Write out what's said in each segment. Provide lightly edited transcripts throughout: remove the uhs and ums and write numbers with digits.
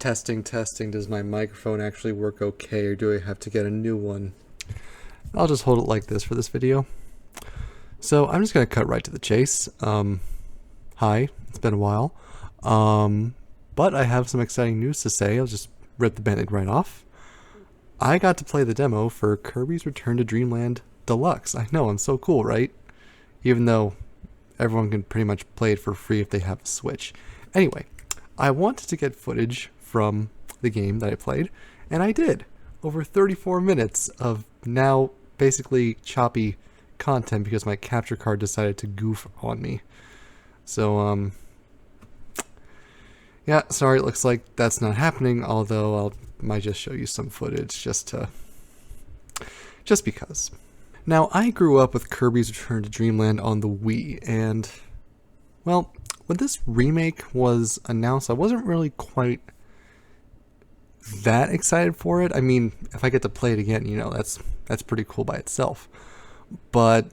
Testing, testing. Does my microphone actually work okay, or do I have to get a new one? I'll just hold it like this for this video. So I'm just going to cut right to the chase. Hi, it's been a while. But I have some exciting news to say. I'll just rip the band-aid right off. I got to play the demo for Kirby's Return to Dreamland Deluxe. I know, I'm so cool, right? Even though everyone can pretty much play it for free if they have a Switch. Anyway, I wanted to get footage from the game that I played, and I did. Over 34 minutes of now basically choppy content because my capture card decided to goof on me. So, yeah, sorry, it looks like that's not happening, although might just show you some footage just because. Now, I grew up with Kirby's Return to Dreamland on the Wii, and, well, when this remake was announced, I wasn't really quite that excited for it. I mean, if I get to play it again, you know, that's pretty cool by itself. But,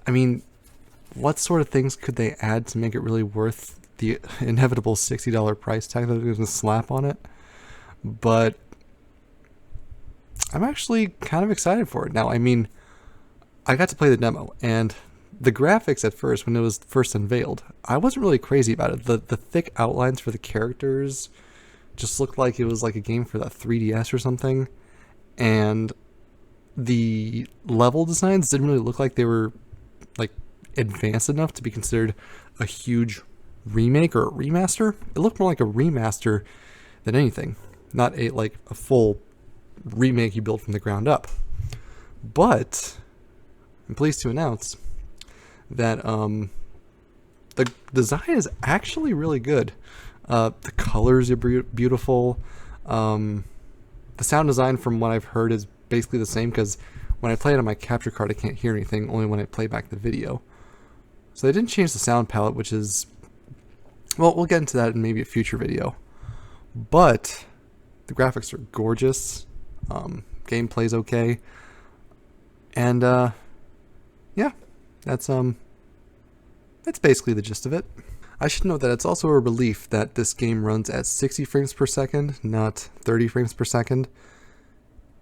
I mean, what sort of things could they add to make it really worth the inevitable $60 price tag that they're going to slap on it? But I'm actually kind of excited for it now. I mean, I got to play the demo, and the graphics at first, when it was first unveiled, I wasn't really crazy about it. The thick outlines for the characters just looked like it was like a game for the 3DS or something, and the level designs didn't really look like they were like advanced enough to be considered a huge remake or a remaster. It looked more like a remaster than anything, not a full remake you built from the ground up. But I'm pleased to announce that the design is actually really good. The colors are beautiful. The sound design, from what I've heard, is basically the same, because when I play it on my capture card, I can't hear anything, only when I play back the video. So they didn't change the sound palette, which is, well, we'll get into that in maybe a future video. But the graphics are gorgeous. Gameplay's okay. And, yeah, that's basically the gist of it. I should note that it's also a relief that this game runs at 60 frames per second, not 30 frames per second.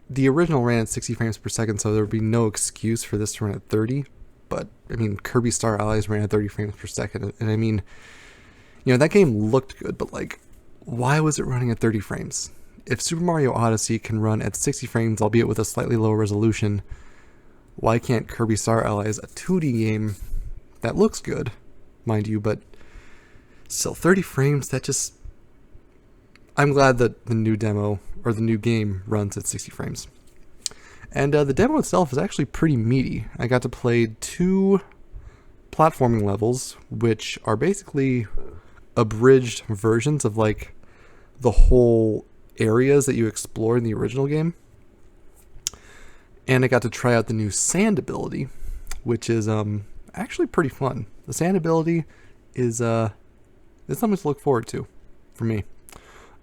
The original ran at 60 frames per second, so there would be no excuse for this to run at 30. But, I mean, Kirby Star Allies ran at 30 frames per second, and I mean, you know, that game looked good, but like, why was it running at 30 frames? If Super Mario Odyssey can run at 60 frames, albeit with a slightly lower resolution, why can't Kirby Star Allies, a 2D game that looks good, mind you, but still 30 frames, that just... I'm glad that the new demo, or the new game, runs at 60 frames. And the demo itself is actually pretty meaty. I got to play 2 platforming levels, which are basically abridged versions of like the whole areas that you explore in the original game. And I got to try out the new sand ability, which is actually pretty fun. The sand ability is it's something to look forward to for me.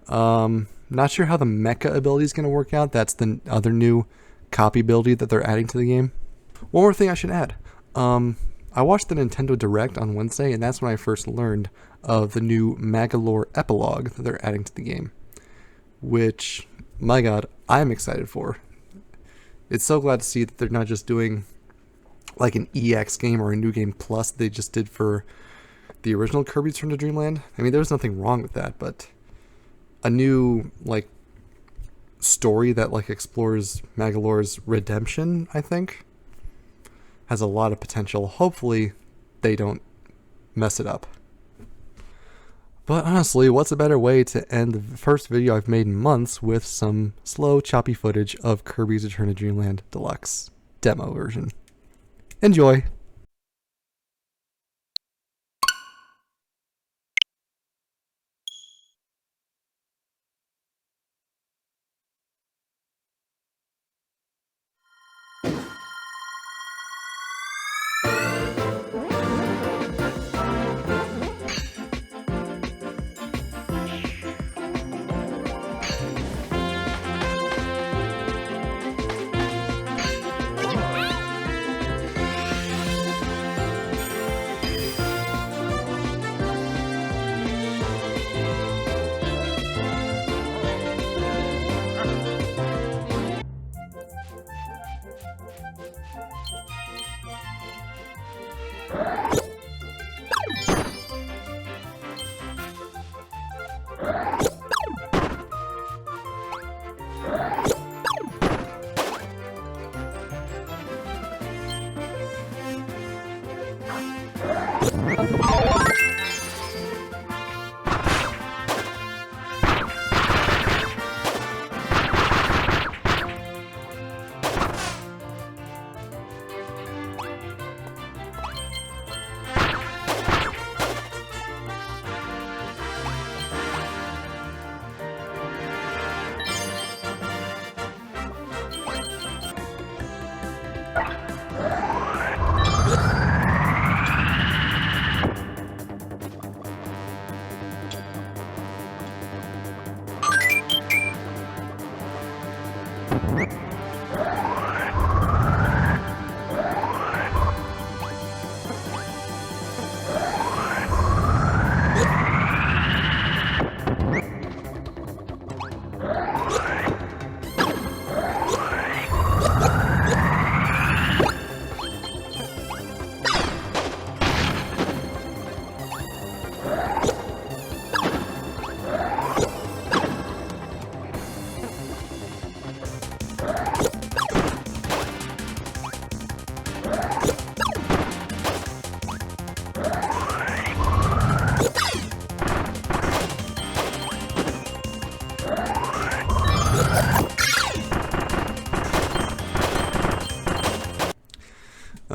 Not sure how the mecha ability is going to work out. That's the other new copy ability that they're adding to the game. One more thing I should add. I watched the Nintendo Direct on Wednesday, and that's when I first learned of the new Magolor epilogue that they're adding to the game, which, my god, I'm excited for. It's so glad to see that they're not just doing like an EX game or a new game plus they just did for the original Kirby's Return to Dreamland. I mean, there's nothing wrong with that, but a new like story that like explores Magolor's redemption, I think, has a lot of potential. Hopefully they don't mess it up. But honestly, what's a better way to end the first video I've made in months with some slow, choppy footage of Kirby's Return to Dreamland Deluxe demo version. Enjoy!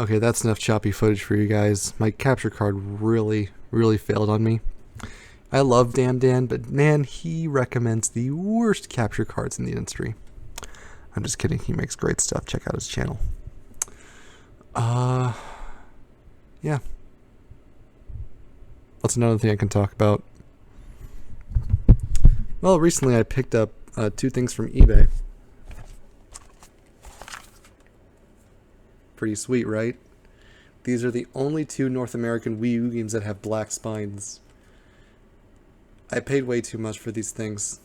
Okay, that's enough choppy footage for you guys. My capture card really, really failed on me. I love Damn Dan, but man, he recommends the worst capture cards in the industry. I'm just kidding. He makes great stuff. Check out his channel. Yeah. That's another thing I can talk about. Well, recently I picked up 2 things from eBay. Pretty sweet, right? These are the only 2 North American Wii U games that have black spines. I paid way too much for these things.